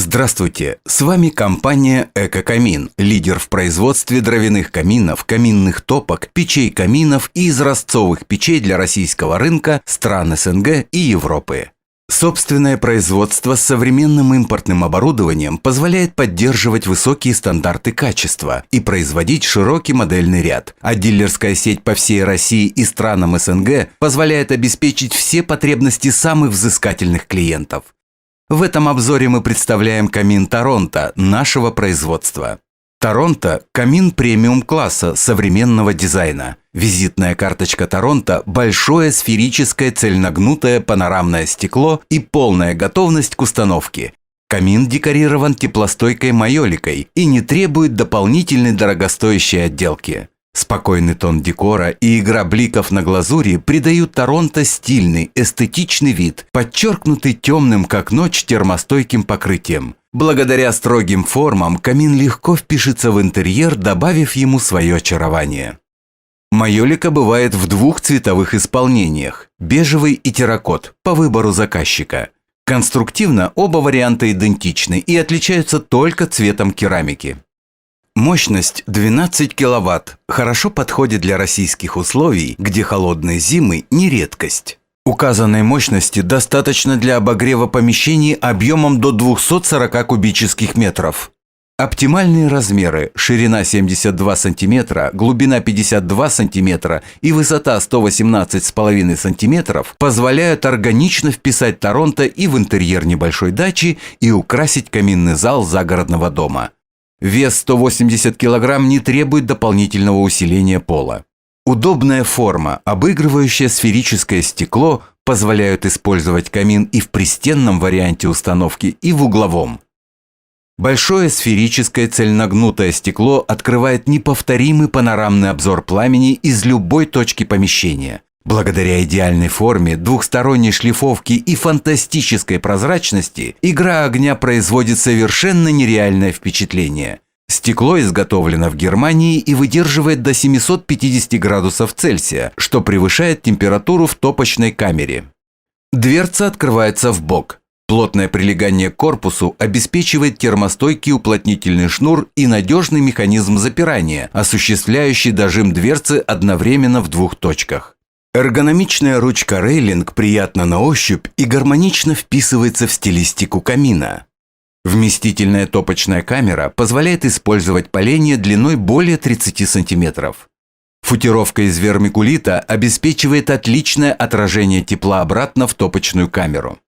Здравствуйте! С вами компания «Эко-камин», лидер в производстве дровяных каминов, каминных топок, печей-каминов и изразцовых печей для российского рынка, стран СНГ и Европы. Собственное производство с современным импортным оборудованием позволяет поддерживать высокие стандарты качества и производить широкий модельный ряд, а дилерская сеть по всей России и странам СНГ позволяет обеспечить все потребности самых взыскательных клиентов. В этом обзоре мы представляем камин Торонто нашего производства. Торонто – камин премиум-класса современного дизайна. Визитная карточка Торонто – большое сферическое цельногнутое панорамное стекло и полная готовность к установке. Камин декорирован теплостойкой майоликой и не требует дополнительной дорогостоящей отделки. Спокойный тон декора и игра бликов на глазури придают Торонто стильный, эстетичный вид, подчеркнутый темным как ночь термостойким покрытием. Благодаря строгим формам камин легко впишется в интерьер, добавив ему свое очарование. Майолика бывает в двух цветовых исполнениях – бежевый и терракот, по выбору заказчика. Конструктивно оба варианта идентичны и отличаются только цветом керамики. Мощность 12 кВт хорошо подходит для российских условий, где холодные зимы не редкость. Указанной мощности достаточно для обогрева помещений объемом до 240 кубических метров. Оптимальные размеры – ширина 72 см, глубина 52 см и высота 118,5 см позволяют органично вписать Торонто и в интерьер небольшой дачи и украсить каминный зал загородного дома. Вес 180 кг не требует дополнительного усиления пола. Удобная форма, обыгрывающая сферическое стекло, позволяют использовать камин и в пристенном варианте установки, и в угловом. Большое сферическое цельногнутое стекло открывает неповторимый панорамный обзор пламени из любой точки помещения. Благодаря идеальной форме, двухсторонней шлифовке и фантастической прозрачности игра огня производит совершенно нереальное впечатление. Стекло изготовлено в Германии и выдерживает до 750 градусов Цельсия, что превышает температуру в топочной камере. Дверца открывается в бок. Плотное прилегание к корпусу обеспечивает термостойкий уплотнительный шнур и надежный механизм запирания, осуществляющий дожим дверцы одновременно в двух точках. Эргономичная ручка рейлинг приятна на ощупь и гармонично вписывается в стилистику камина. Вместительная топочная камера позволяет использовать поленья длиной более 30 см. Футировка из вермикулита обеспечивает отличное отражение тепла обратно в топочную камеру.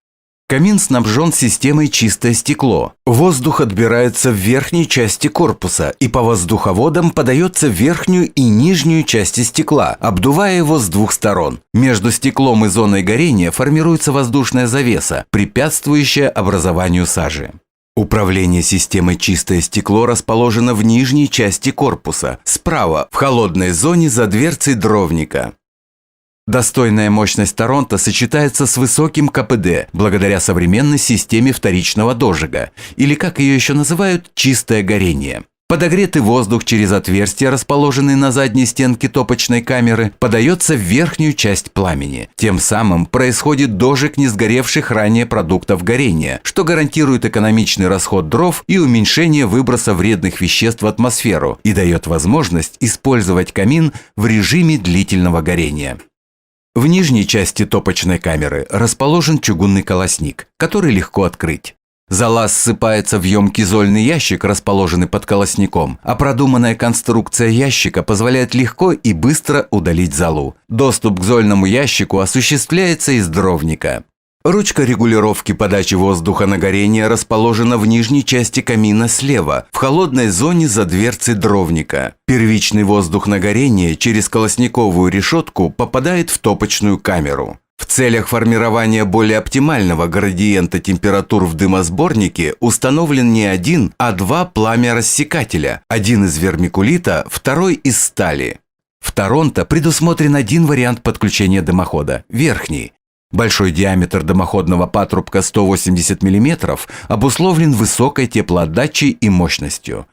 Камин снабжен системой «Чистое стекло». Воздух отбирается в верхней части корпуса и по воздуховодам подается в верхнюю и нижнюю части стекла, обдувая его с двух сторон. Между стеклом и зоной горения формируется воздушная завеса, препятствующая образованию сажи. Управление системой «Чистое стекло» расположено в нижней части корпуса, справа, в холодной зоне за дверцей дровника. Достойная мощность Торонто сочетается с высоким КПД благодаря современной системе вторичного дожига, или, как ее еще называют, чистое горение. Подогретый воздух через отверстия, расположенные на задней стенке топочной камеры, подается в верхнюю часть пламени. Тем самым происходит дожиг несгоревших ранее продуктов горения, что гарантирует экономичный расход дров и уменьшение выброса вредных веществ в атмосферу и дает возможность использовать камин в режиме длительного горения. В нижней части топочной камеры расположен чугунный колосник, который легко открыть. Зола ссыпается в емкий зольный ящик, расположенный под колосником, а продуманная конструкция ящика позволяет легко и быстро удалить золу. Доступ к зольному ящику осуществляется из дровника. Ручка регулировки подачи воздуха на горение расположена в нижней части камина слева, в холодной зоне за дверцей дровника. Первичный воздух на горение через колосниковую решетку попадает в топочную камеру. В целях формирования более оптимального градиента температур в дымосборнике установлен не один, а два пламя-рассекателя, один из вермикулита, второй из стали. В Торонто предусмотрен один вариант подключения дымохода – верхний. Большой диаметр дымоходного патрубка 180 мм обусловлен высокой теплоотдачей и мощностью.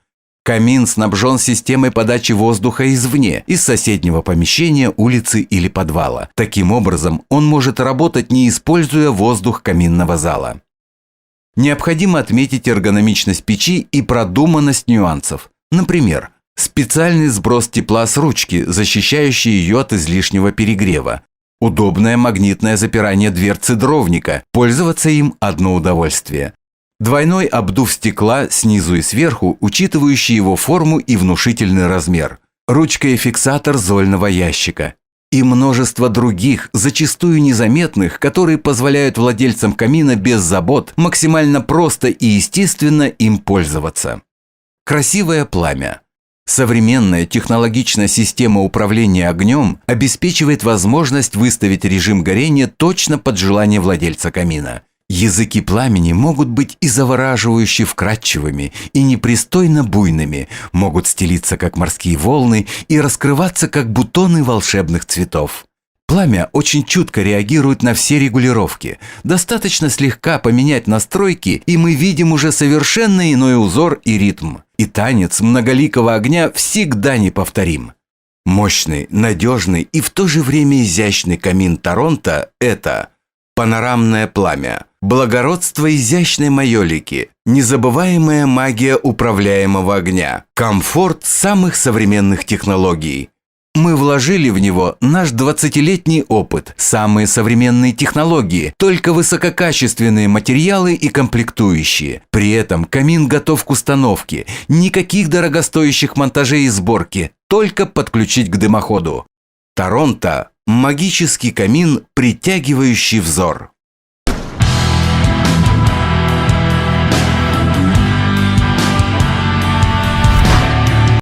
Камин снабжен системой подачи воздуха извне, из соседнего помещения, улицы или подвала. Таким образом, он может работать, не используя воздух каминного зала. Необходимо отметить эргономичность печи и продуманность нюансов. Например, специальный сброс тепла с ручки, защищающий ее от излишнего перегрева. Удобное магнитное запирание дверцы дровника, пользоваться им одно удовольствие. Двойной обдув стекла снизу и сверху, учитывающий его форму и внушительный размер. Ручка и фиксатор зольного ящика. И множество других, зачастую незаметных, которые позволяют владельцам камина без забот максимально просто и естественно им пользоваться. Красивое пламя. Современная технологичная система управления огнем обеспечивает возможность выставить режим горения точно под желание владельца камина. Языки пламени могут быть и завораживающе вкрадчивыми, и непристойно буйными, могут стелиться как морские волны и раскрываться как бутоны волшебных цветов. Пламя очень чутко реагирует на все регулировки. Достаточно слегка поменять настройки, и мы видим уже совершенно иной узор и ритм. И танец многоликого огня всегда неповторим. Мощный, надежный и в то же время изящный камин Торонто – это панорамное пламя, благородство изящной майолики, незабываемая магия управляемого огня, комфорт самых современных технологий. Мы вложили в него наш 20-летний опыт, самые современные технологии, только высококачественные материалы и комплектующие. При этом камин готов к установке, никаких дорогостоящих монтажей и сборки, только подключить к дымоходу. Торонто – магический камин, притягивающий взор.